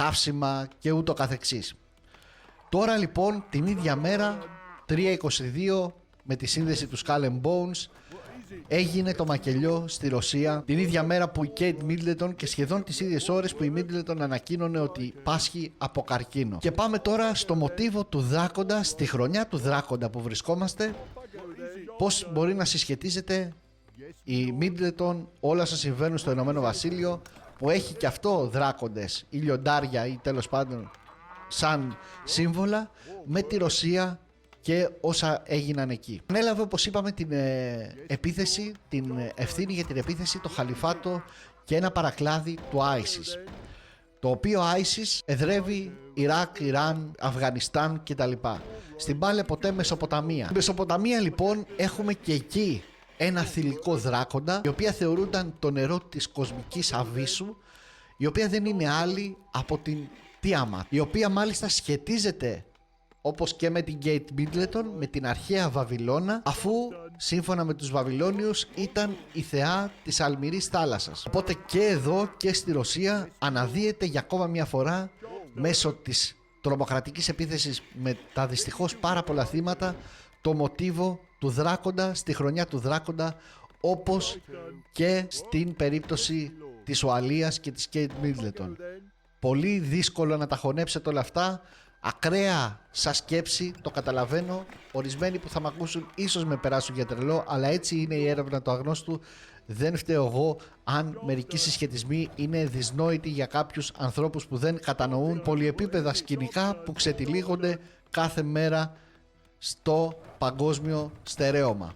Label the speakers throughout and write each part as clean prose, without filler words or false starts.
Speaker 1: καύσιμα και ούτω καθεξής. Τώρα λοιπόν την ίδια μέρα 3/22 με τη σύνδεση του Skull and Bones έγινε το μακελιό στη Ρωσία, την ίδια μέρα που η Kate Middleton και σχεδόν τις ίδιες ώρες που η Middleton ανακοίνωνε ότι πάσχει από καρκίνο. Και πάμε τώρα στο μοτίβο του δράκοντα, στη χρονιά του δράκοντα που βρισκόμαστε, πώς μπορεί να συσχετίζεται η Middleton, όλα όσα συμβαίνουν στο Ηνωμένο Βασίλειο, που έχει και αυτό δράκοντες ή λιοντάρια ή τέλος πάντων σαν σύμβολα, με τη Ρωσία και όσα έγιναν εκεί. Ανέλαβε, όπως είπαμε, την επίθεση, την ευθύνη για την επίθεση, το χαλιφάτο και ένα παρακλάδι του ISIS, το οποίο ISIS εδρεύει Ιράκ, Ιράν, Αφγανιστάν κτλ. Στην πάλε ποτέ Μεσοποταμία. Στην Μεσοποταμία λοιπόν έχουμε και εκεί ένα θηλυκό δράκοντα, η οποία θεωρούνταν το νερό της κοσμικής αβύσσου, η οποία δεν είναι άλλη από την Tiamat, η οποία μάλιστα σχετίζεται, όπως και με την Kate Middleton, με την αρχαία Βαβυλώνα, αφού σύμφωνα με τους Βαβυλώνιους ήταν η θεά της αλμυρής θάλασσας. Οπότε και εδώ και στη Ρωσία αναδύεται για ακόμα μια φορά, μέσω της τρομοκρατικής επίθεσης με τα δυστυχώς πάρα πολλά θύματα, το μοτίβο του δράκοντα στη χρονιά του δράκοντα, όπως και στην περίπτωση της Ουαλίας και της Kate Middleton. Πολύ δύσκολο να τα χωνέψετε όλα αυτά, ακραία σαν σκέψη, το καταλαβαίνω. Ορισμένοι που θα με ακούσουν ίσως με περάσουν για τρελό, αλλά έτσι είναι η έρευνα του αγνώστου. Δεν φταίω εγώ αν μερικοί συσχετισμοί είναι δυσνόητοι για κάποιους ανθρώπους που δεν κατανοούν πολυεπίπεδα σκηνικά που ξετυλίγονται κάθε μέρα στο παγκόσμιο στερέωμα,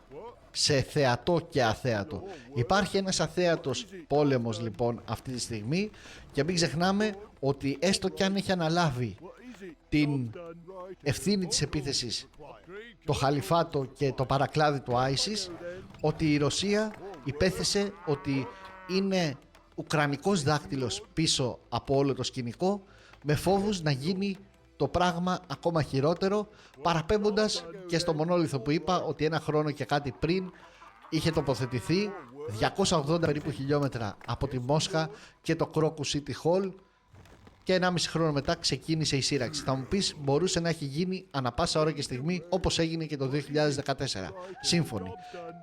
Speaker 1: σε θεατό και αθέατο. Υπάρχει ένας αθέατος πόλεμος λοιπόν αυτή τη στιγμή, και μην ξεχνάμε ότι έστω κι αν έχει αναλάβει την ευθύνη της επίθεσης το χαλιφάτο και το παρακλάδι του ISIS, ότι η Ρωσία υπέθεσε ότι είναι ουκρανικός δάκτυλος πίσω από όλο το σκηνικό, με φόβους να γίνει το πράγμα ακόμα χειρότερο, παραπέμποντας και στο μονόλιθο που είπα ότι ένα χρόνο και κάτι πριν είχε τοποθετηθεί 280 περίπου χιλιόμετρα από τη Μόσχα και το Crocus City Hall, και 1,5 χρόνο μετά ξεκίνησε η σύραξη. Θα μου πεις, μπορούσε να έχει γίνει ανα πάσα ώρα και στιγμή, όπως έγινε και το 2014. Σύμφωνοι.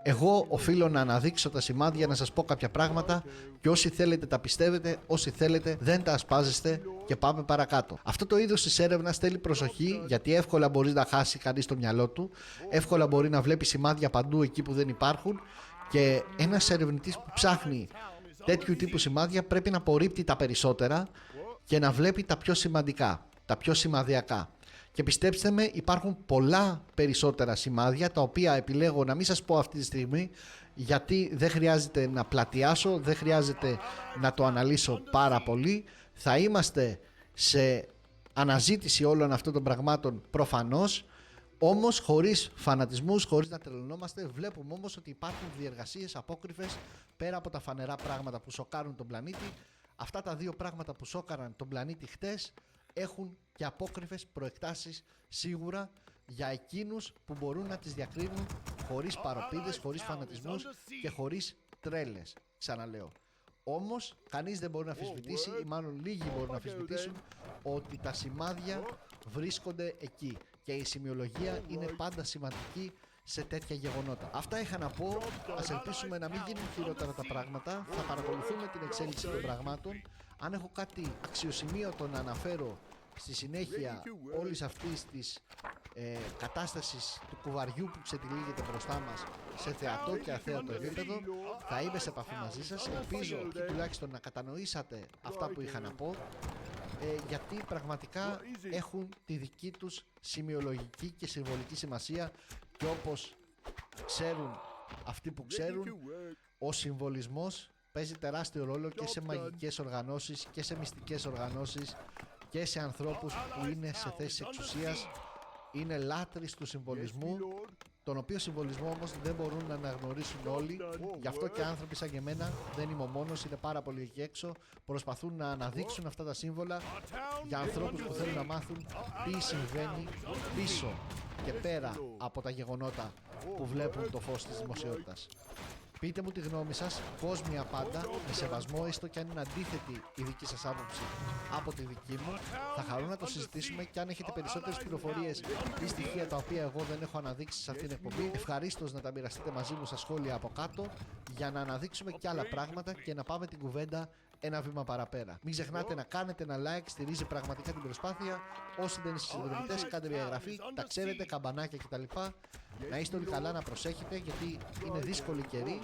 Speaker 1: Εγώ οφείλω να αναδείξω τα σημάδια, να σας πω κάποια πράγματα, και όσοι θέλετε τα πιστεύετε, όσοι θέλετε δεν τα ασπάζεστε, και πάμε παρακάτω. Αυτό το είδος της έρευνας θέλει προσοχή, γιατί εύκολα μπορεί να χάσει κανείς το μυαλό του, εύκολα μπορεί να βλέπει σημάδια παντού εκεί που δεν υπάρχουν, και ένας ερευνητής που ψάχνει τέτοιου τύπου σημάδια πρέπει να απορρίπτει τα περισσότερα και να βλέπει τα πιο σημαντικά, τα πιο σημαδιακά. Και πιστέψτε με, υπάρχουν πολλά περισσότερα σημάδια, τα οποία επιλέγω να μην σας πω αυτή τη στιγμή, γιατί δεν χρειάζεται να πλατιάσω, δεν χρειάζεται να το αναλύσω πάρα πολύ. Θα είμαστε σε αναζήτηση όλων αυτών των πραγμάτων προφανώς, όμως χωρίς φανατισμούς, χωρίς να τρελνόμαστε. Βλέπουμε όμως ότι υπάρχουν διεργασίες απόκρυφες πέρα από τα φανερά πράγματα που σοκάρουν τον πλανήτη. Αυτά τα δύο πράγματα που σόκαραν τον πλανήτη χτες έχουν και απόκρυφες προεκτάσεις σίγουρα για εκείνους που μπορούν να τις διακρίνουν χωρίς παροπίδες, χωρίς φανατισμούς και χωρίς τρέλες. Ξαναλέω. Όμως κανείς δεν μπορεί να αμφισβητήσει, ή μάλλον λίγοι μπορούν να αμφισβητήσουν, ότι τα σημάδια βρίσκονται εκεί και η σημειολογία είναι πάντα σημαντική σε τέτοια γεγονότα. Αυτά είχα να πω. Ας ελπίσουμε να μην γίνουν χειρότερα τα πράγματα. Θα παρακολουθούμε την εξέλιξη των πραγμάτων. Αν έχω κάτι αξιοσημείωτο να αναφέρω στη συνέχεια όλης αυτής της κατάστασης του κουβαριού που ξετυλίγεται μπροστά μας σε θεατό και αθέατο επίπεδο, θα είμαι σε επαφή μαζί σας. Ελπίζω και τουλάχιστον να κατανοήσατε αυτά που είχα να πω, γιατί πραγματικά έχουν τη δική τους σημειολογική και συμβολική σημασία, και όπως ξέρουν αυτοί που ξέρουν, ο συμβολισμός παίζει τεράστιο ρόλο και σε μαγικές οργανώσεις και σε μυστικές οργανώσεις και σε ανθρώπους που είναι σε θέσεις εξουσίας. Είναι λάτρεις του συμβολισμού, τον οποίο συμβολισμό όμως δεν μπορούν να αναγνωρίσουν όλοι. Γι' αυτό και άνθρωποι σαν και εμένα, δεν είμαι ο μόνος, είναι πάρα πολλοί εκεί έξω, προσπαθούν να αναδείξουν αυτά τα σύμβολα για ανθρώπους που θέλουν να μάθουν τι συμβαίνει πίσω και πέρα από τα γεγονότα που βλέπουν το φως της δημοσιότητας. Πείτε μου τη γνώμη σας, κόσμια πάντα, με σεβασμό, έστω και αν είναι αντίθετη η δική σας άποψη από τη δική μου. Θα χαρώ να το συζητήσουμε και αν έχετε περισσότερες πληροφορίες ή στοιχεία τα οποία εγώ δεν έχω αναδείξει σε αυτήν την εκπομπή, ευχαρίστως να τα μοιραστείτε μαζί μου στα σχόλια από κάτω για να αναδείξουμε και άλλα πράγματα και να πάμε την κουβέντα ένα βήμα παραπέρα. Μην ξεχνάτε να κάνετε ένα like, στηρίζει πραγματικά την προσπάθεια. Όσοι δεν είστε συνδρομητές, κάντε μια εγγραφή, τα ξέρετε, καμπανάκια κτλ. Να είστε όλοι καλά, να προσέχετε γιατί είναι δύσκολη καιρή.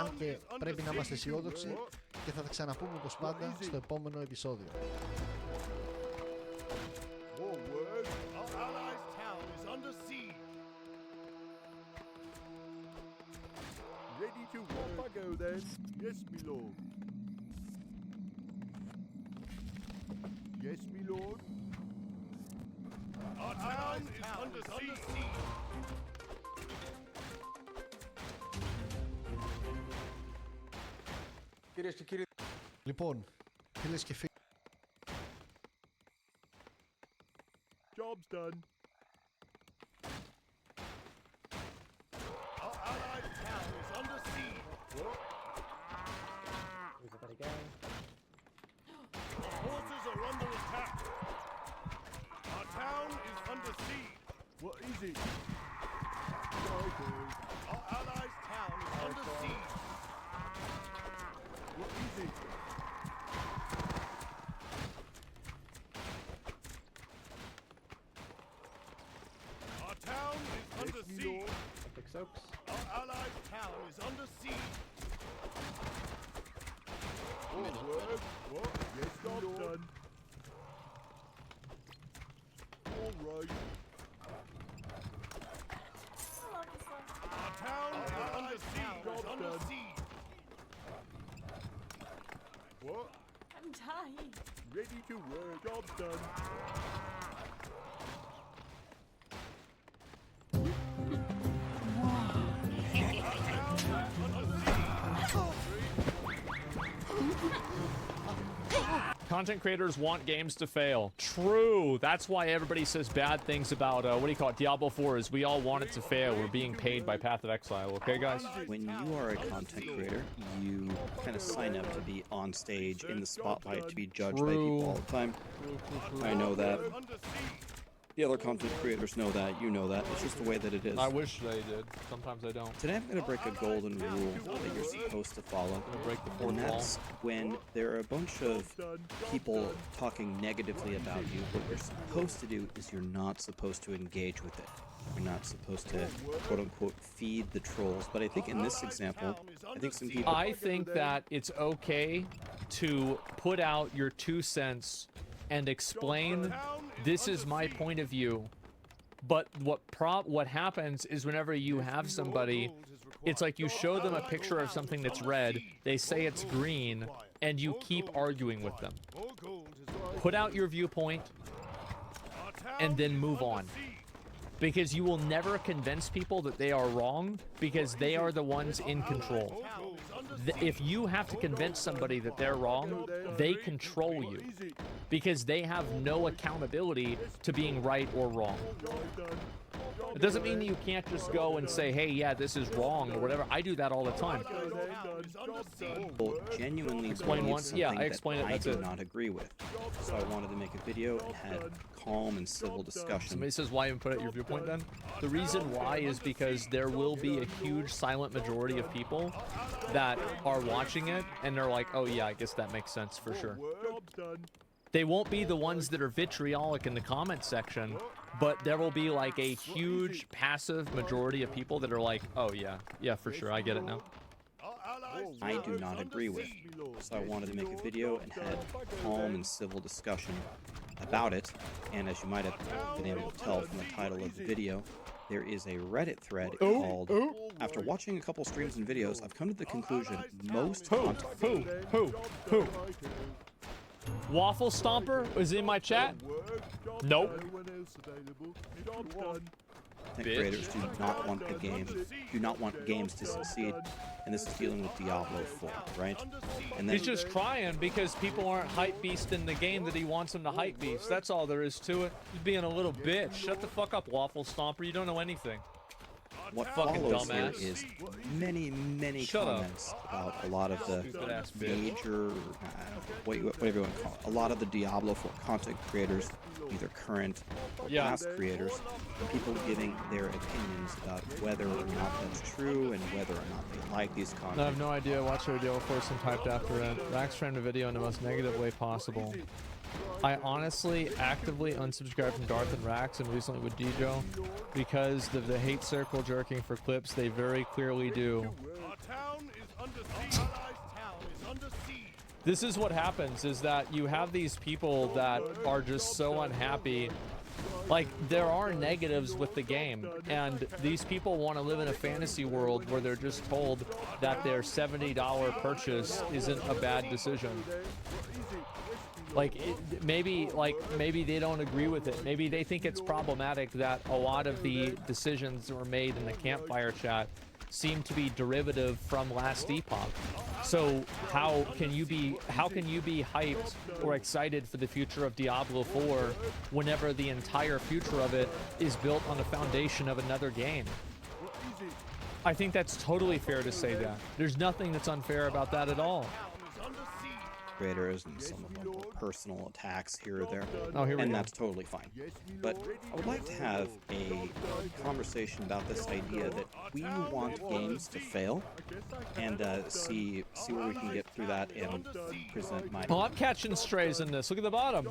Speaker 1: Αν και πρέπει να είμαστε αισιόδοξοι και θα τα ξαναπούμε όπως πάντα στο επόμενο επεισόδιο.
Speaker 2: Ready to off I go then. Yes, my lord. Yes, my lord.
Speaker 3: Our town is under siege.
Speaker 4: Κυρίες και κύριοι,
Speaker 1: Λοιπόν, φίλες και φίλοι,
Speaker 2: Job's done.
Speaker 3: Our allied town is under siege. Our forces are under attack. Our town is under siege.
Speaker 2: What is it?
Speaker 3: Our allies' town is under siege.
Speaker 2: What is it?
Speaker 3: Our town is under
Speaker 2: Yes, my
Speaker 3: siege.
Speaker 2: lord.
Speaker 3: Our allies' town is under siege.
Speaker 2: Forward. What? Yes, job's done. All right.
Speaker 3: Our town is under siege.
Speaker 2: Job
Speaker 3: Under
Speaker 2: done.
Speaker 3: siege.
Speaker 2: What?
Speaker 5: I'm dying.
Speaker 2: Ready to work. Job's done.
Speaker 6: Content creators want games to fail. True. That's why everybody says bad things about, what do you call it, Diablo 4, is we all want it to fail. We're being paid by Path of Exile, okay, guys?
Speaker 7: When you are a content creator, you kind of sign up to be on stage in the spotlight, to be judged by people all the time. I know that.
Speaker 3: Under siege.
Speaker 7: The other content creators know that. You know that. It's just the way that it is.
Speaker 6: I wish they did. Sometimes I don't.
Speaker 7: Today I'm going to break a golden rule that you're supposed to follow.
Speaker 6: I'm gonna break the fourth
Speaker 7: And
Speaker 6: wall.
Speaker 7: that's when there are a bunch of people talking negatively about you. What you're supposed to do is you're not supposed to engage with it. You're not supposed to, quote unquote, feed the trolls. But I think in this example, I think some people...
Speaker 6: I think that it's okay to put out your 2 cents and explain this is my point of view. But what happens is whenever you have somebody, it's like you show them a picture of something that's red, they say it's green, and you keep arguing with them.
Speaker 3: More gold is required.
Speaker 6: Put out your viewpoint
Speaker 3: Our town
Speaker 6: and then
Speaker 3: is
Speaker 6: move
Speaker 3: under
Speaker 6: on.
Speaker 3: siege.
Speaker 6: Because you will never convince people that they are wrong because they are the ones in control.
Speaker 3: Town is under
Speaker 6: If you have to convince somebody that they're wrong, they control you because they have no accountability to being right or wrong.
Speaker 2: Job done.
Speaker 6: It doesn't mean that you can't just go and say, hey, yeah, this is wrong or whatever. I do that all the time.
Speaker 3: town is under siege.
Speaker 7: People genuinely
Speaker 6: Explain
Speaker 7: believe
Speaker 6: once. Yeah,
Speaker 7: something
Speaker 6: I explained it,
Speaker 7: that I
Speaker 6: that's
Speaker 7: do
Speaker 6: it.
Speaker 7: not agree with. So I wanted to make a video and have calm and civil discussion.
Speaker 6: Somebody says, why even put out your viewpoint then? The reason why is because there will be a huge silent majority of people that are watching it and they're like, oh yeah, I guess that makes sense for sure.
Speaker 2: Job's done.
Speaker 6: They won't be the ones that are vitriolic in the comment section, but there will be like a huge passive majority of people that are like, oh yeah, yeah, for sure, I get it now.
Speaker 3: Our allies'
Speaker 7: I
Speaker 3: town
Speaker 7: do
Speaker 3: is
Speaker 7: not
Speaker 3: under
Speaker 7: agree with.
Speaker 3: siege.
Speaker 7: So I wanted to make a video and had calm and civil discussion about it. And as you might have been able to tell from the title of the video, there is a Reddit thread called, after watching a couple streams and videos, I've come to the conclusion most content
Speaker 6: Who? Waffle Stomper is in my chat? Nope.
Speaker 2: No one else available. Job done.
Speaker 7: creators do not want the game, do not want games to succeed. And this is dealing with Diablo 4, right? And then
Speaker 6: He's just crying because people aren't hype beast in the game that he wants them to hype beast. That's all there is to it. He's being a little bitch. Shut the fuck up, Waffle Stomper. You don't know anything.
Speaker 7: what
Speaker 6: Fucking
Speaker 7: follows here
Speaker 6: dumbass.
Speaker 7: is many
Speaker 6: Shut up.
Speaker 7: comments about a lot of the
Speaker 6: Stupid ass bitch.
Speaker 7: major, whatever you want to call it, a lot of the Diablo 4 content creators, either current or
Speaker 6: Yeah.
Speaker 7: past creators, and people giving their opinions about whether or not that's true and whether or not they like these
Speaker 6: I
Speaker 7: content.
Speaker 6: have no idea. Watch the video first and typed after it. Rax framed the video in the most negative way possible. I honestly actively unsubscribed from Darth and Rax and recently with Djo because of the hate circle jerking for clips they very clearly do.
Speaker 3: Our town is under siege. Allies' town is under siege.
Speaker 6: This is what happens, is that you have these people that are just so unhappy. Like, there are negatives with the game, and these people want to live in a fantasy world where they're just told that their $70 purchase isn't a bad decision. Like, maybe they don't agree with it. Maybe they think it's problematic that a lot of the decisions that were made in the campfire chat seem to be derivative from last epoch. So how can you be hyped or excited for the future of Diablo 4 whenever the entire future of it is built on the foundation of another game? I think that's totally fair to say that. There's nothing that's unfair about that at all.
Speaker 7: Creators and some of them were personal attacks here or there,
Speaker 6: Oh, here we
Speaker 7: and
Speaker 6: go.
Speaker 7: that's totally fine. But I would like to have a conversation about this idea that we want games to fail, and see where we can get through that and present my.
Speaker 6: Well, I'm catching strays in this. Look at the bottom.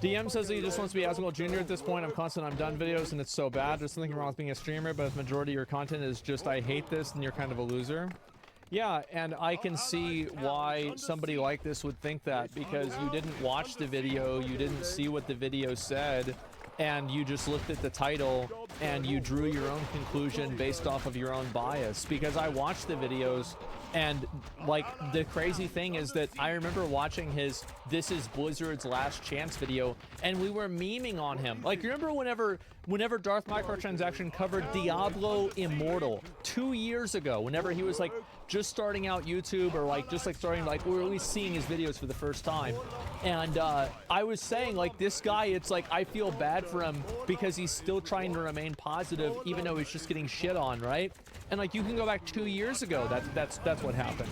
Speaker 6: DM says that he just wants to be Asmongold Jr. at this point. I'm constant, I'm done videos, and it's so bad. There's nothing wrong with being a streamer, but if the majority of your content is just I hate this, then you're kind of a loser. Yeah, and I can see why somebody like this would think that, because you didn't watch the video, you didn't see what the video said, and you just looked at the title and you drew your own conclusion based off of your own bias. Because I watched the videos, and like the crazy thing is that I remember watching his "This is Blizzard's Last Chance" video, and we were memeing on him. Like, you remember whenever Darth Microtransaction covered Diablo Immortal 2 years ago, whenever he was like just starting out YouTube, or like just like starting, like we were at least seeing his videos for the first time. And I was saying, like, this guy, it's like I feel bad for him because he's still trying to remain positive even though he's just getting shit on, right? And like, you can go back 2 years ago, that's what happened.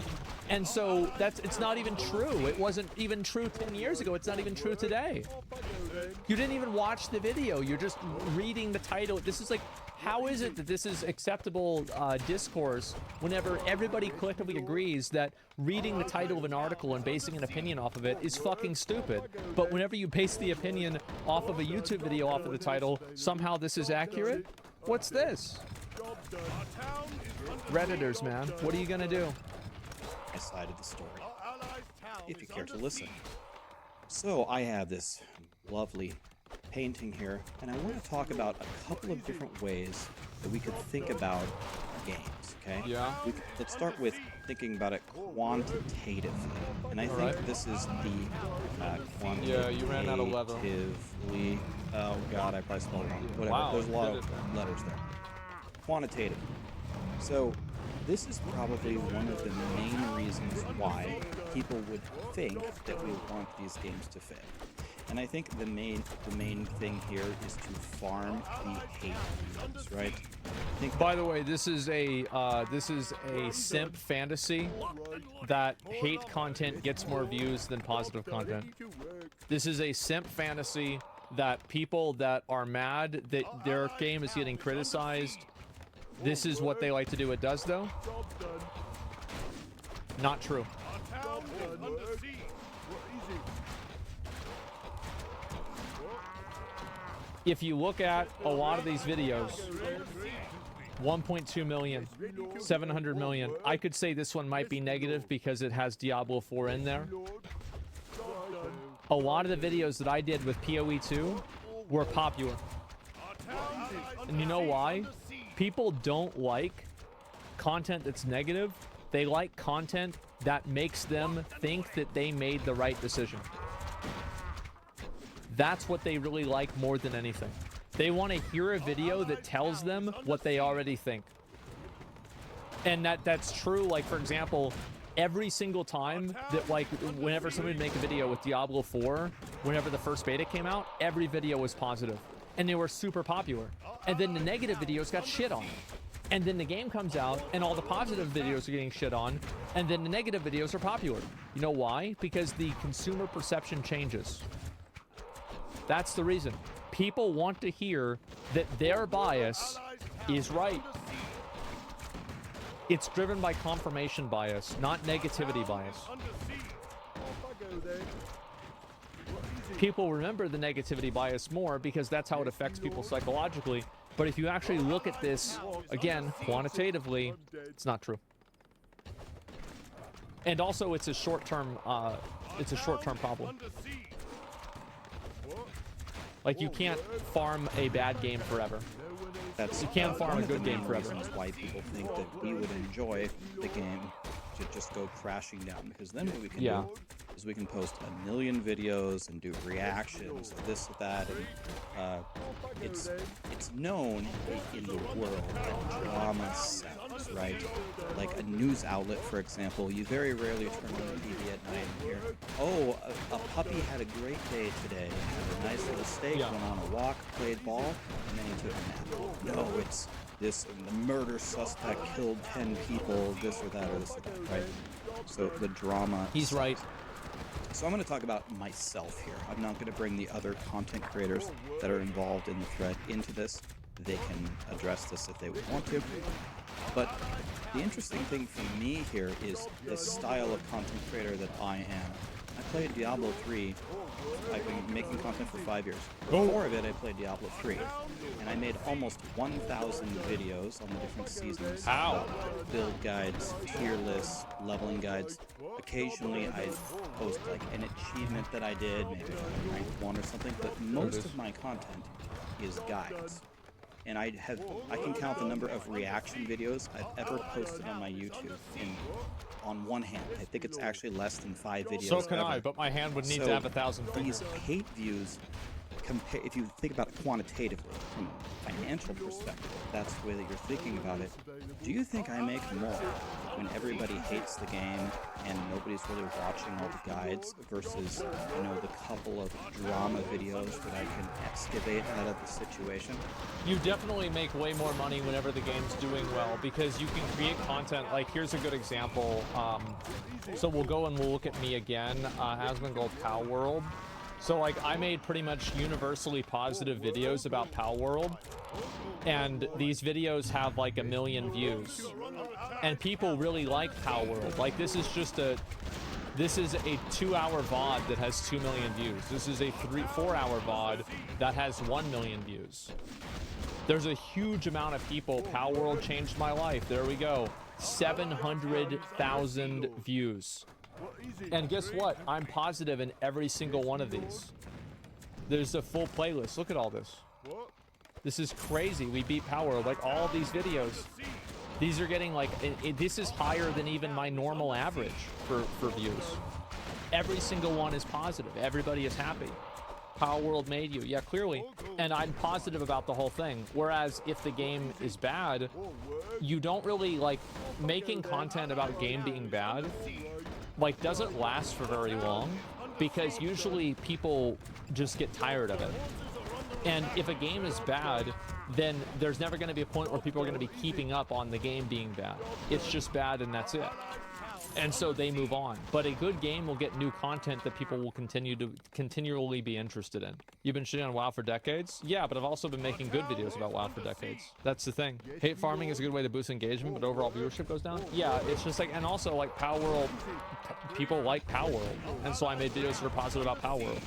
Speaker 6: And so it's not even true. It wasn't even true 10 years ago. It's not even true today. You didn't even watch the video. You're just reading the title. This is like, how is it that this is acceptable discourse whenever everybody collectively agrees that reading the title of an article and basing an opinion off of it is fucking stupid? But whenever you base the opinion off of a YouTube video off of the title, somehow this is accurate? What's this? Redditors, man. What are you gonna do?
Speaker 7: My side of the story, if you care to listen. So I have this lovely painting here, and I want to talk about a couple of different ways that we could think about games, okay?
Speaker 6: Yeah.
Speaker 7: Let's start with thinking about it quantitatively, and I think this is the quantitatively.
Speaker 6: Yeah, you ran out of leather.
Speaker 7: Oh god, I probably spelled it wrong. Whatever,
Speaker 6: Wow,
Speaker 7: there's a
Speaker 6: you
Speaker 7: lot
Speaker 6: did
Speaker 7: of
Speaker 6: it.
Speaker 7: letters there. Quantitative. So this is probably one of the main reasons why people would think that we want these games to fail. And I think the main thing here is to farm the hate views, right? I think
Speaker 6: By the way, this is a simp fantasy that hate content gets more views than positive content. This is a simp fantasy that people that are mad that their game is getting criticized, this is what they like to do. It does, though. Not true. If you look at a lot of these videos, 1.2 million, 700 million. I could say this one might be negative because it has Diablo 4 in there. A lot of the videos that I did with PoE 2 were popular. And you know why? People don't like content that's negative. They like content that makes them think that they made the right decision. That's what they really like more than anything. They want to hear a video that tells them what they already think. And that's true, like, for example, every single time that, like, whenever somebody would make a video with Diablo 4, whenever the first beta came out, every video was positive. and they were super popular. And then the negative videos got shit on. And then the game comes out, and all the positive videos are getting shit on, and then the negative videos are popular. You know why? Because the consumer perception changes. That's the reason. People want to hear that their bias is right. It's driven by confirmation bias, not negativity bias. People remember the negativity bias more because that's how it affects people psychologically. But if you actually look at this, again, quantitatively, it's not true. And also, it's a short-term problem. Like, you can't farm a bad game forever. You can't farm a good game forever.
Speaker 7: That's why people think that we would enjoy the game to just go crashing down, because then what we can do is we can post a million videos and do reactions, this, that, and it's known in the world that drama sells, right? Like a news outlet, for example, you very rarely turn on the TV at night and hear, oh, a puppy had a great day today, had a nice little steak, went on a walk, played ball, and then he took a nap. No, it's this, the murder suspect killed 10 people, this or that, right? So the drama.
Speaker 6: He's right.
Speaker 7: So I'm going to talk about myself here. I'm not going to bring the other content creators that are involved in the thread into this. They can address this if they would want to. But the interesting thing for me here is the style of content creator that I am. I played Diablo 3. I've been making content for 5 years. Before of it, I played Diablo 3. And I made almost 1,000 videos on the different seasons.
Speaker 6: How?
Speaker 7: Build guides, tier lists, leveling guides. Occasionally, I post like an achievement that I did, maybe rank 1 or something. But most of my content is guides. And I can count the number of reaction videos I've ever posted on my YouTube on one hand. I think it's actually less than 5 videos.
Speaker 6: So can I, but my hand would need to have 1,000 fingers.
Speaker 7: These hate views, if you think about it quantitatively, from a financial perspective, that's the way that you're thinking about it. Do you think I make more when everybody hates the game and nobody's really watching all the guides versus, you know, the couple of drama videos that I can excavate out of the situation?
Speaker 6: You definitely make way more money whenever the game's doing well, because you can create content. Like, here's a good example. So we'll go and we'll look at me again. Has been called Pow World. So like, I made pretty much universally positive videos about Pow World, and these videos have like 1 million views, and people really like Pow World. Like, this is a 2-hour VOD that has 2 million views. This is a 4-hour VOD that has 1 million views. There's a huge amount of people. Pow World changed my life. There we go. 700,000 views. And guess what? I'm positive in every single one of these. There's a full playlist. Look at all this. This is crazy. We beat Pow World. Like, all these videos. These are getting like, this is higher than even my normal average for views. Every single one is positive. Everybody is happy. Pow World made you. Yeah, clearly. And I'm positive about the whole thing. Whereas if the game is bad, you don't really like making content about game being bad. Like, doesn't last for very long, because usually people just get tired of it. And if a game is bad, then there's never going to be a point where people are going to be keeping up on the game being bad. It's just bad and that's it. And so they move on. But a good game will get new content that people will continually be interested in. You've been shitting on WoW for decades? Yeah, but I've also been making good videos about WoW for decades. That's the thing. Hate farming is a good way to boost engagement, but overall viewership goes down? Yeah, it's just like, and also like Pow World, people like Pow World. And so I made videos that are positive about Pow World.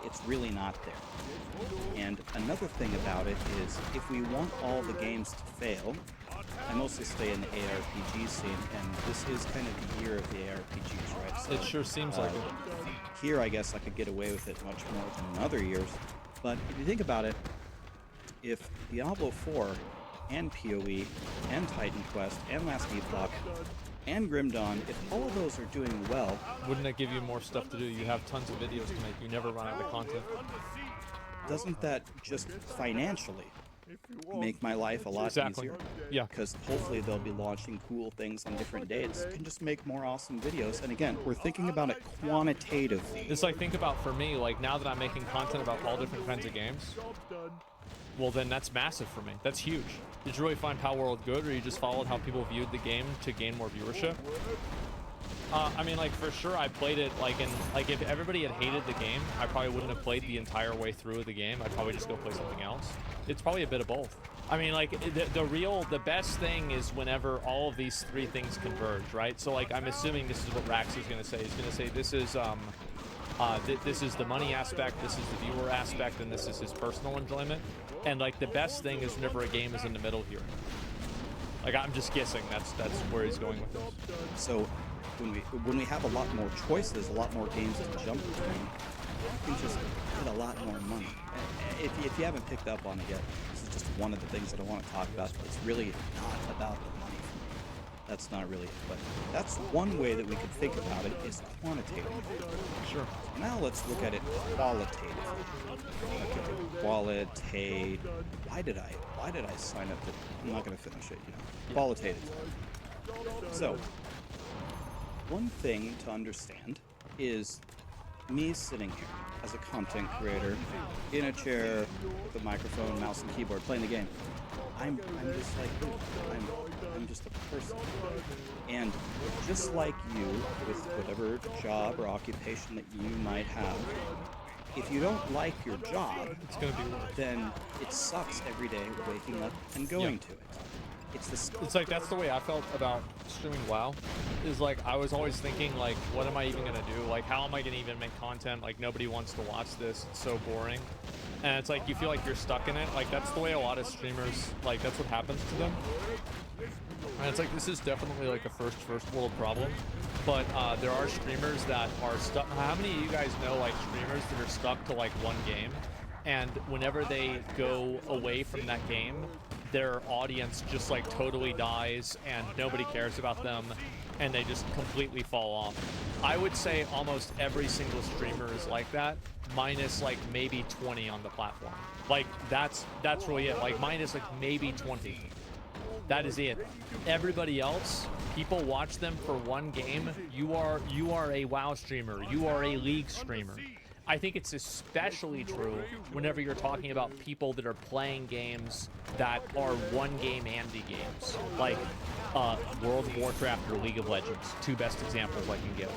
Speaker 7: It's really not there. And another thing about it is, if we want all the games to fail, I mostly stay in the ARPG scene, and this is kind of the year of the ARPGs, right? So,
Speaker 6: it sure seems like it.
Speaker 7: Here, I guess I could get away with it much more than in other years. But if you think about it, if Diablo 4 and PoE and Titan Quest and Last Epoch and Grim Dawn, if all of those are doing well...
Speaker 6: Wouldn't it give you more stuff to do? You have tons of videos to make. You never run out of content.
Speaker 7: Doesn't that just financially make my life a lot
Speaker 6: Exactly.
Speaker 7: easier.
Speaker 6: Yeah.
Speaker 7: Because hopefully they'll be launching cool things on different dates. Can just make more awesome videos. And again, we're thinking about it quantitatively.
Speaker 6: It's like, think about for me, like now that I'm making content about all different kinds of games, well then that's massive for me. That's huge. Did you really find Power World good, or you just followed how people viewed the game to gain more viewership? I mean, like, for sure, I played it, like, if everybody had hated the game, I probably wouldn't have played the entire way through the game. I'd probably just go play something else. It's probably a bit of both. I mean, like, the best thing is whenever all of these three things converge, right? So, like, I'm assuming this is what Rax is going to say. He's going to say this is, this is the money aspect, this is the viewer aspect, and this is his personal enjoyment. And, like, the best thing is whenever a game is in the middle here. Like, I'm just guessing that's where he's going with this.
Speaker 7: So when we have a lot more choices, a lot more games to jump between, you can just get a lot more money. If you haven't picked up on it yet, this is just one of the things that I want to talk about. It's really not about the money. That's not really it, but that's one way that we could think about it, is quantitative.
Speaker 6: Sure.
Speaker 7: Now let's look at it qualitatively. Okay, qualitative. Why did I sign up to? I'm not going to finish it. Qualitative. So, one thing to understand is me sitting here as a content creator in a chair with a microphone, mouse, and keyboard playing the game. I'm just like you. I'm just a person. And just like you, with whatever job or occupation that you might have, if you don't like your job,
Speaker 6: It's going to be worse.
Speaker 7: then it sucks every day waking up and going to it.
Speaker 6: It's like, that's the way I felt about streaming WoW, is like, I was always thinking, like, what am I even gonna do? Like, how am I gonna even make content? Like, nobody wants to watch this, it's so boring. And it's like, you feel like you're stuck in it. Like, that's the way a lot of streamers, like, that's what happens to them. And it's like, this is definitely like a first world problem. But there are streamers that are stuck. How many of you guys know, like, streamers that are stuck to like one game, and whenever they go away from that game, their audience just like totally dies and nobody cares about them and they just completely fall off? I would say almost every single streamer is like that, minus like maybe 20 on the platform. Like, that's really it. Like, minus like maybe 20. That is it. Everybody else, people watch them for one game. You are a WoW streamer. You are a League streamer. I think it's especially true whenever you're talking about people that are playing games that are one-game Andy games, like World of Warcraft or League of Legends, two best examples I can give.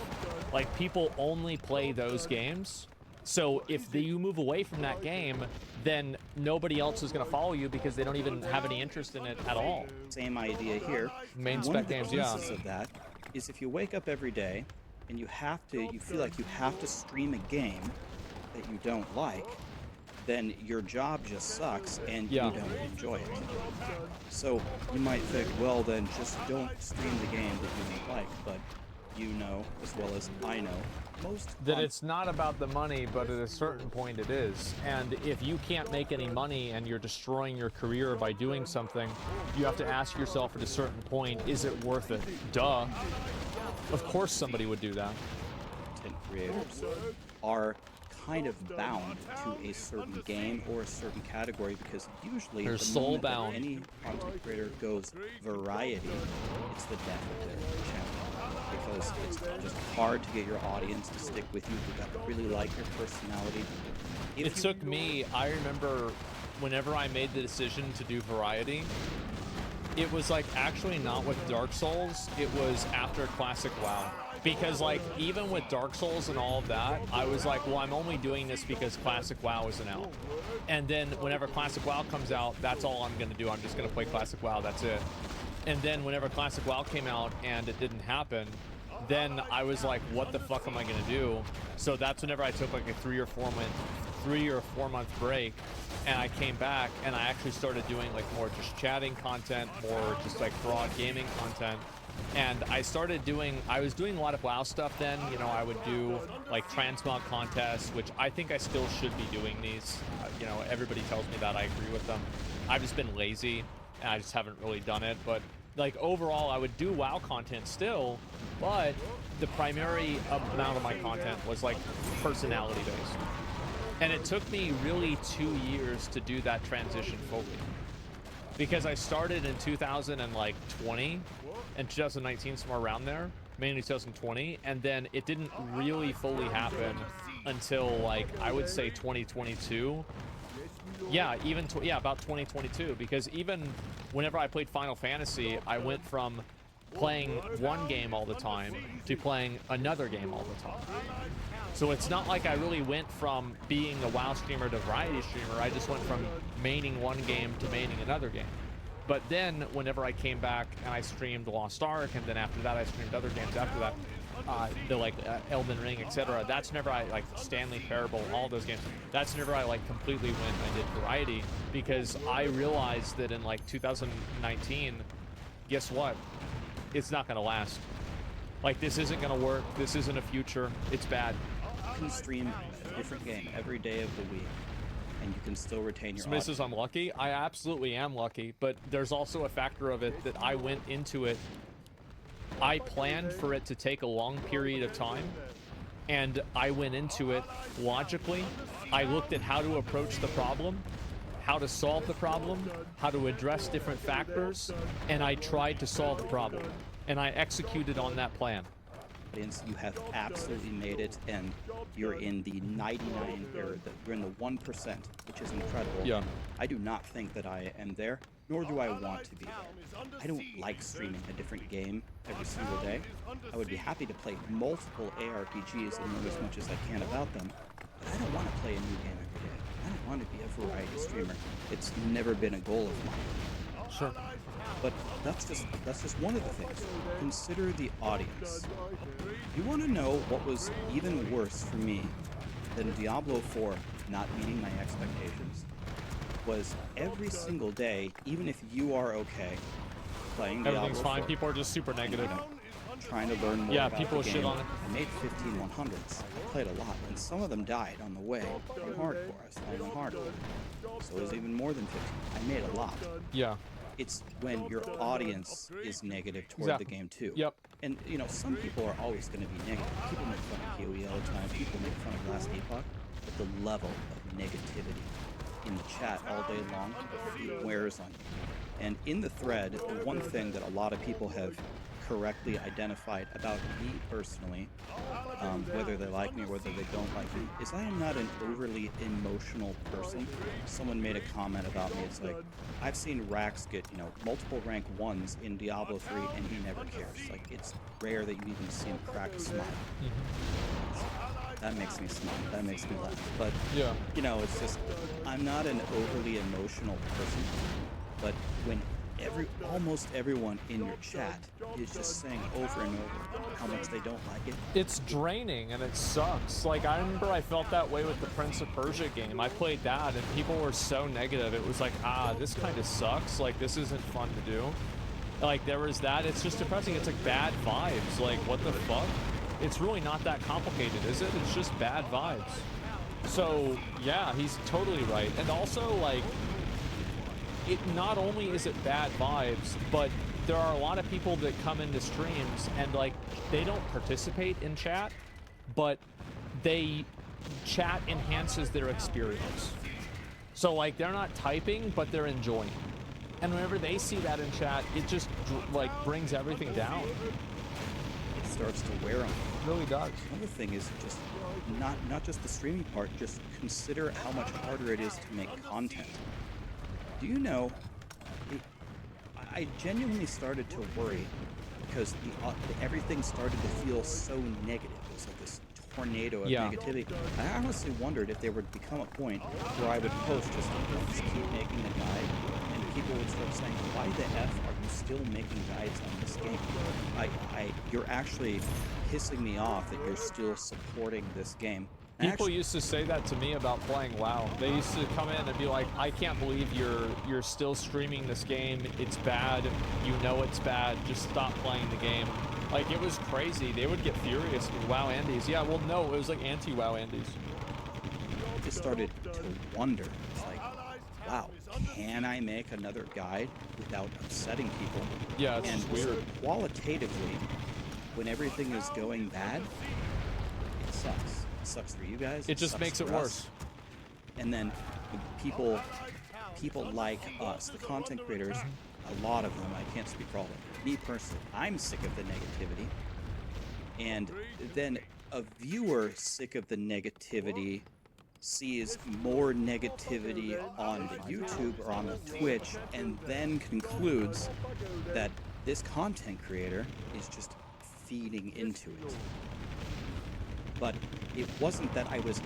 Speaker 6: Like, people only play those games, so if you move away from that game, then nobody else is going to follow you because they don't even have any interest in it at all.
Speaker 7: Same idea here.
Speaker 6: Main
Speaker 7: One
Speaker 6: spec
Speaker 7: of the
Speaker 6: games, yeah.
Speaker 7: pieces of that is if you wake up every day and you feel like you have to stream a game that you don't like, then your job just sucks and you don't enjoy it. So you might think, well, then just don't stream the game that you don't like. But you know, as well as I know,
Speaker 6: that it's not about the money, but at a certain point it is. And if you can't make any money and you're destroying your career by doing something, you have to ask yourself at a certain point, is it worth it? Duh. Of course somebody would do that.
Speaker 7: Content creators are kind of bound to a certain game or a certain category, because usually
Speaker 6: They're
Speaker 7: the
Speaker 6: soul
Speaker 7: moment that
Speaker 6: bound.
Speaker 7: any content creator goes variety, it's the death of their channel, because it's just hard to get your audience to stick with you. You got to really like your personality.
Speaker 6: It took me, I remember whenever I made the decision to do variety, it was like actually not with Dark Souls, it was after Classic WoW. Because like, even with Dark Souls and all of that, I was like, well, I'm only doing this because Classic WoW isn't out. And then whenever Classic WoW comes out, that's all I'm gonna do. I'm just gonna play Classic WoW, that's it. And then whenever Classic WoW came out and it didn't happen, then I was like, what the fuck am I gonna do? So that's whenever I took like a 3 or 4 month break, and I came back and I actually started doing like more just chatting content, more just like broad gaming content. And I was doing a lot of WoW stuff then. You know, I would do like transmog contests, which I think I still should be doing these. You know, everybody tells me that, I agree with them. I've just been lazy and I just haven't really done it. But like, overall, I would do WoW content still, but the primary amount of my content was like personality based. And it took me really 2 years to do that transition fully. because I started in 2020 and 2019, somewhere around there, mainly 2020, and then it didn't really fully happen until like I would say 2022. Yeah, even about 2022, because even whenever I played Final Fantasy, I went from playing one game all the time to playing another game all the time. So it's not like I really went from being a WoW streamer to variety streamer. I just went from maining one game to maining another game. But then whenever I came back and I streamed Lost Ark, and then after that I streamed other games after that, Elden Ring, etc. That's never I like Stanley Parable, all those games. That's never I like completely went and I did variety, because I realized that in like 2019, guess what? It's not gonna last. Like, this isn't gonna work. This isn't a future. It's bad.
Speaker 7: You can stream a different game every day of the week, and you can still retain your
Speaker 6: Smith says I'm lucky. I absolutely am lucky, but there's also a factor of it that I went into it. I planned for it to take a long period of time, and I went into it logically. I looked at how to approach the problem, how to solve the problem, how to address different factors, and I tried to solve the problem, and I executed on that plan.
Speaker 7: You have absolutely made it, and you're in the 99, or you're in the 1%, which is incredible.
Speaker 6: Yeah.
Speaker 7: I do not think that I am there, nor do I want to be there. I don't like streaming a different game every single day. I would be happy to play multiple ARPGs and know as much as I can about them, but I don't want to play a new game every day. I don't want to be a variety streamer. It's never been a goal of mine.
Speaker 6: Sure.
Speaker 7: But that's just one of the things. Consider the audience. You want to know what was even worse for me than Diablo 4 not meeting my expectations? Was every single day, even if you are okay playing Diablo 4,
Speaker 6: everything's fine. People are just super negative.
Speaker 7: Trying to learn more about
Speaker 6: people
Speaker 7: the game.
Speaker 6: shit on it.
Speaker 7: I made 15 100s. I played a lot, and some of them died on the way. In hardcore, I was playing hardcore. So it was even more than 15. I made a lot.
Speaker 6: Yeah.
Speaker 7: It's when your audience is negative toward the game too.
Speaker 6: Yep.
Speaker 7: And you know, some people are always going to be negative. People make fun of KOE all the time. People make fun of Last Epoch. But the level of negativity in the chat all day long, it wears on you. And in the thread, the one thing that a lot of people have correctly identified about me personally, whether they like me or whether they don't like me, is I am not an overly emotional person. Someone made a comment about me. It's like, I've seen Rax get, you know, multiple rank 1s in Diablo 3 and he never cares. Like, it's rare that you even see him crack a smile. That makes me smile. That makes me laugh. But,
Speaker 6: yeah,
Speaker 7: you know, it's just, I'm not an overly emotional person, but when almost everyone in your chat is just saying over and over how much they don't like it.
Speaker 6: It's draining and it sucks. Like, I remember I felt that way with the Prince of Persia game. I played that and people were so negative. It was like, this kind of sucks. Like, this isn't fun to do. Like, there was that. It's just depressing. It's like bad vibes. Like, what the fuck? It's really not that complicated, is it? It's just bad vibes. So, yeah, he's totally right. And also, like, it not only is it bad vibes, but there are a lot of people that come into streams and like they don't participate in chat, but chat enhances their experience. So like they're not typing, but they're enjoying. And whenever they see that in chat, it just like brings everything down.
Speaker 7: It starts to wear on you.
Speaker 6: It really does.
Speaker 7: Another thing is just not just the streaming part, just consider how much harder it is to make content. Do you know, I genuinely started to worry because everything started to feel so negative. It was like this tornado of negativity. I honestly wondered if there would become a point where I would post just keep making a guide, and people would start saying, why the F are you still making guides on this game? You're actually pissing me off that you're still supporting this game.
Speaker 6: People used to say that to me about playing WoW. They used to come in and be like, I can't believe you're still streaming this game. It's bad. You know it's bad. Just stop playing the game. Like, it was crazy. They would get furious with WoW Andes. Yeah, well, no, it was like anti-WoW Andes.
Speaker 7: I just started to wonder. It's like, wow, can I make another guide without upsetting people?
Speaker 6: Yeah, it's just weird.
Speaker 7: Qualitatively, when everything is going bad, it sucks. It sucks for you guys.
Speaker 6: It just makes it worse.
Speaker 7: And then people people like us, the content creators, a lot of them, I can't speak for all of them. Me personally, I'm sick of the negativity. And then a viewer sick of the negativity sees more negativity on the YouTube or on the Twitch and then concludes that this content creator is just feeding into it. But it wasn't that I was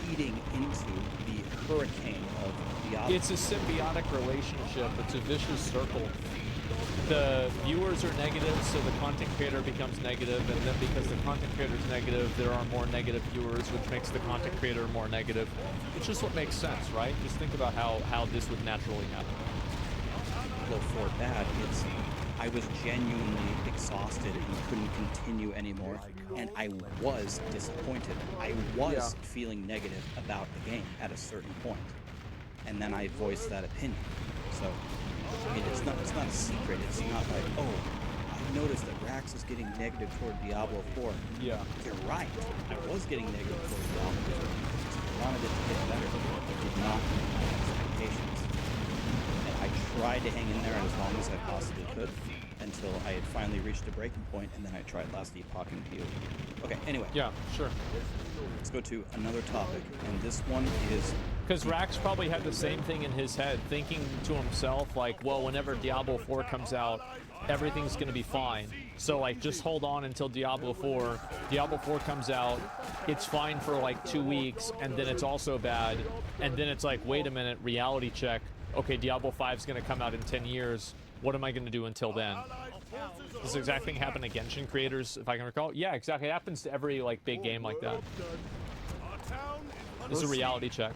Speaker 7: feeding into the hurricane of Diablo.
Speaker 6: It's a symbiotic relationship. It's a vicious circle. The viewers are negative, so the content creator becomes negative, and then because the content creator is negative, there are more negative viewers, which makes the content creator more negative. It's just what makes sense, right? Just think about how this would naturally happen.
Speaker 7: Well, for that, I was genuinely exhausted and couldn't continue anymore, and I was disappointed. I was feeling negative about the game at a certain point, and then I voiced that opinion. So it's not a secret. It's not like, oh, I noticed that Rax is getting negative toward Diablo 4.
Speaker 6: Yeah.
Speaker 7: You're right. I was getting negative toward Diablo 4. I wanted it to get better. It did not meet my expectations. And I tried to hang in there as long as I possibly could until I had finally reached a breaking point, and then I tried Last Epoch and PoE. Okay, anyway.
Speaker 6: Yeah, sure.
Speaker 7: Let's go to another topic, and this one is...
Speaker 6: Because Rax probably had the same thing in his head, thinking to himself, like, well, whenever Diablo 4 comes out, everything's going to be fine. So, like, just hold on until Diablo 4. Diablo 4 comes out, it's fine for, like, 2 weeks, and then it's also bad. And then it's like, wait a minute, reality check. Okay, Diablo 5 is going to come out in 10 years. What am I going to do until then? Does the exact thing happen to Genshin creators, if I can recall? Yeah, exactly. It happens to every, like, big game like that. This is a reality check.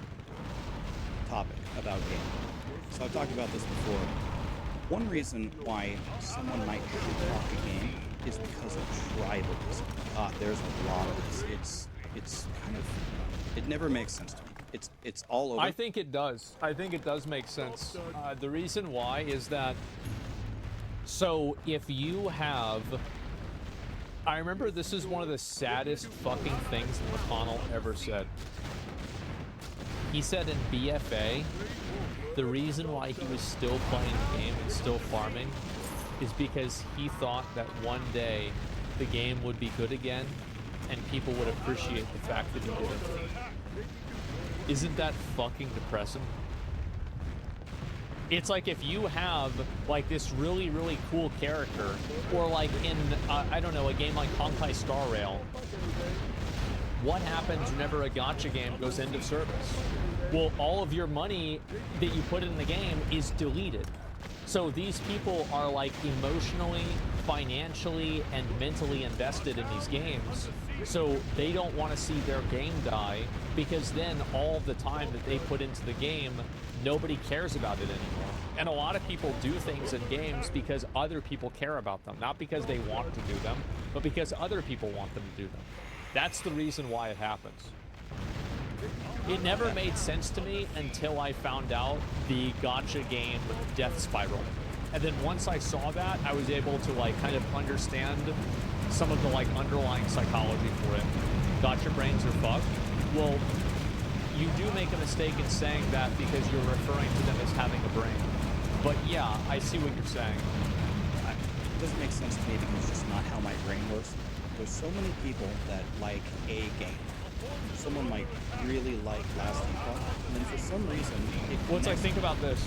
Speaker 7: Topic about game. So I've talked about this before. One reason why someone might talk a game is because of tribalism. There's a lot of this. It's kind of, it never makes sense to me. It's all over.
Speaker 6: I think it does. I think it does make sense. The reason why is that, so if you have, I remember this is one of the saddest fucking things that McConnell ever said. He said in BFA, the reason why he was still playing the game and still farming is because he thought that one day the game would be good again and people would appreciate the fact that he did it. Isn't that fucking depressing? It's like if you have like this really, really cool character, or like in, I don't know, a game like Honkai Star Rail, what happens whenever a gacha game goes into service? Well, all of your money that you put in the game is deleted. So these people are like emotionally, financially, and mentally invested in these games. So they don't want to see their game die, because then all the time that they put into the game, nobody cares about it anymore. And a lot of people do things in games because other people care about them. Not because they want to do them, but because other people want them to do them. That's the reason why it happens. It never made sense to me until I found out the gacha game Death Spiral. And then once I saw that, I was able to like kind of understand some of the like underlying psychology for it. Gacha brains are fucked. Well, you do make a mistake in saying that because you're referring to them as having a brain. But yeah, I see what you're saying.
Speaker 7: It doesn't make sense to me because it's just not how my brain works. There's so many people that like a game. Someone might really like Last Epoch, and then for some reason,
Speaker 6: well, it's like, think about this.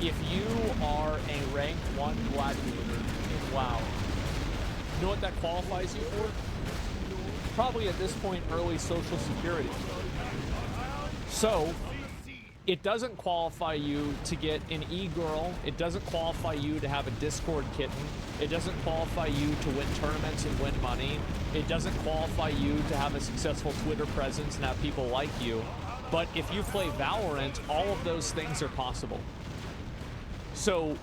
Speaker 6: If you are a rank 1 gladiator in WoW, you know what that qualifies you for? Probably at this point, early social security. So, it doesn't qualify you to get an e-girl. It doesn't qualify you to have a Discord kitten. It doesn't qualify you to win tournaments and win money. It doesn't qualify you to have a successful Twitter presence and have people like you. But if you play Valorant, all of those things are possible. So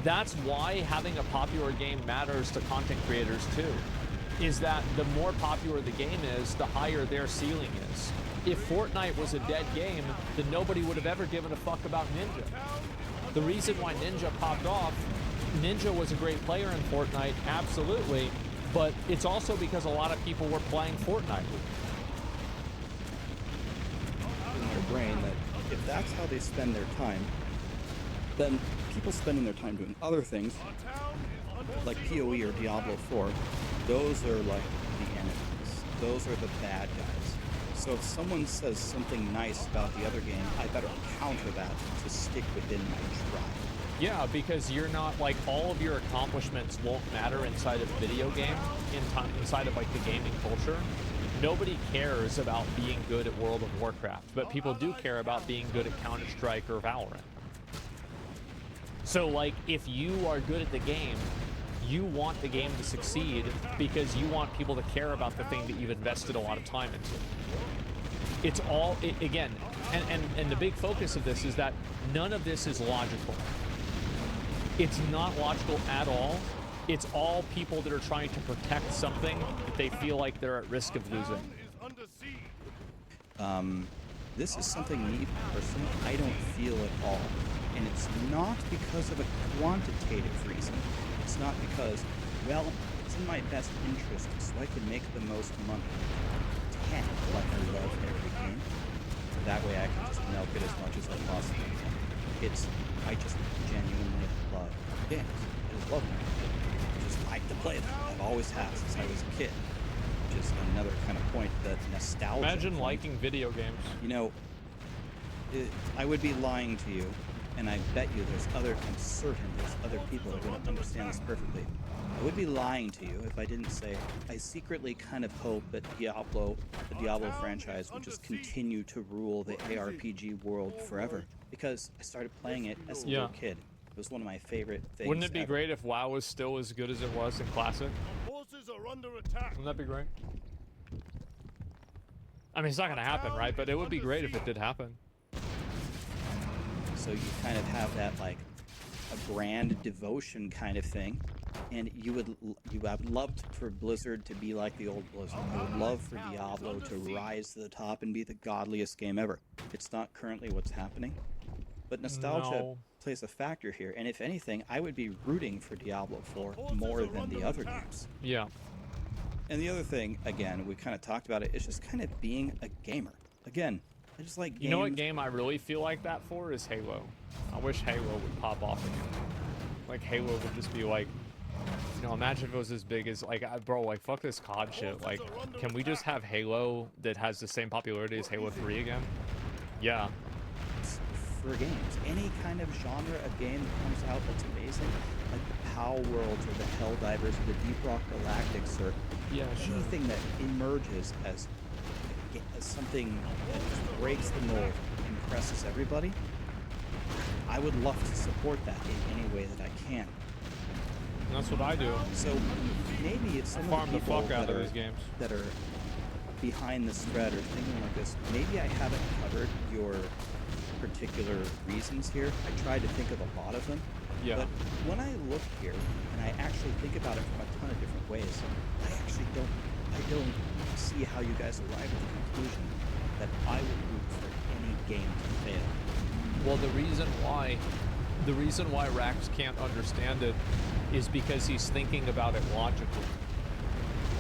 Speaker 6: that's why having a popular game matters to content creators too. Is that the more popular the game is, the higher their ceiling is. If Fortnite was a dead game, then nobody would have ever given a fuck about Ninja. The reason why Ninja popped off, Ninja was a great player in Fortnite, absolutely, but it's also because a lot of people were playing Fortnite.
Speaker 7: In your brain that if that that's how they spend their time, then people spending their time doing other things, like PoE or Diablo 4, those are like the enemies. Those are the bad guys. So if someone says something nice about the other game, I better counter that to stick within my tribe.
Speaker 6: Yeah, because you're not, like, all of your accomplishments won't matter inside of video game, inside of, like, the gaming culture. Nobody cares about being good at World of Warcraft, but people do care about being good at Counter-Strike or Valorant. So, like, if you are good at the game, you want the game to succeed because you want people to care about the thing that you've invested a lot of time into. It's all, again, and the big focus of this is that none of this is logical. It's not logical at all. It's all people that are trying to protect something that they feel like they're at risk of losing.
Speaker 7: This is something me personally, I don't feel at all. And it's not because of a quantitative reason. It's not because, well, it's in my best interest so I can make the most money. Like I love every game. That way I can just milk it as much as I possibly can. I just genuinely love games. I just love them. I just like to play them. I've always have since I was a kid. Which is another kind of point that nostalgia.
Speaker 6: Imagine
Speaker 7: point.
Speaker 6: liking video games.
Speaker 7: You know, I would be lying to you, and I bet you I'm certain there's other people that would understand this perfectly. I would be lying to you if I didn't say I secretly kind of hope that the Diablo franchise would just continue to rule the ARPG world forever. Because I started playing it as a little kid. It was one of my favorite things.
Speaker 6: Wouldn't it be
Speaker 7: ever.
Speaker 6: great if WoW was still as good as it was in Classic?
Speaker 3: Forces are under attack.
Speaker 6: Wouldn't that be great? I mean, it's not going to happen, right? But it would be great if it did happen.
Speaker 7: So you kind of have that, like, a brand devotion kind of thing. And I would love for Blizzard to be like the old Blizzard. I would love for Diablo to rise to the top and be the godliest game ever. It's not currently what's happening. But nostalgia plays a factor here. And if anything, I would be rooting for Diablo 4 more than the other games.
Speaker 6: Yeah.
Speaker 7: And the other thing, again, we kind of talked about it, is just kind of being a gamer. Again, I just like games.
Speaker 6: You know what game I really feel like that for is Halo. I wish Halo would pop off again. Like, Halo would just be like, you know, imagine if it was as big as, like, bro, like, fuck this COD shit. Like, can we just have Halo that has the same popularity as Halo 3 again? Yeah.
Speaker 7: For games, any kind of genre of game that comes out that's amazing, like the POW Worlds or the Helldivers or the Deep Rock Galactics or anything that emerges as something that just breaks the mold and impresses everybody, I would love to support that in any way that I can.
Speaker 6: And that's what I do.
Speaker 7: So maybe it's some
Speaker 6: farm
Speaker 7: of the
Speaker 6: the
Speaker 7: people
Speaker 6: fuck out of these games
Speaker 7: that are behind this thread or thinking like this. Maybe I haven't covered your particular reasons here. I tried to think of a lot of them.
Speaker 6: Yeah.
Speaker 7: But when I look here and I actually think about it from a ton of different ways, I don't see how you guys arrive at the conclusion that I would root for any game to fail.
Speaker 6: Well, the reason why Rax can't understand it is because he's thinking about it logically.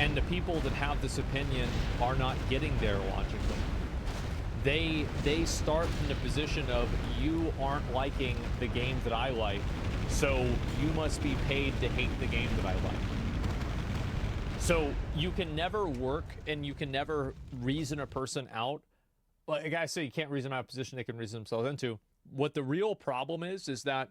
Speaker 6: And the people that have this opinion are not getting there logically. They start from the position of, you aren't liking the game that I like, so you must be paid to hate the game that I like. So you can never work and you can never reason a person out. Like I say, you can't reason out a position they can reason themselves into. What the real problem is that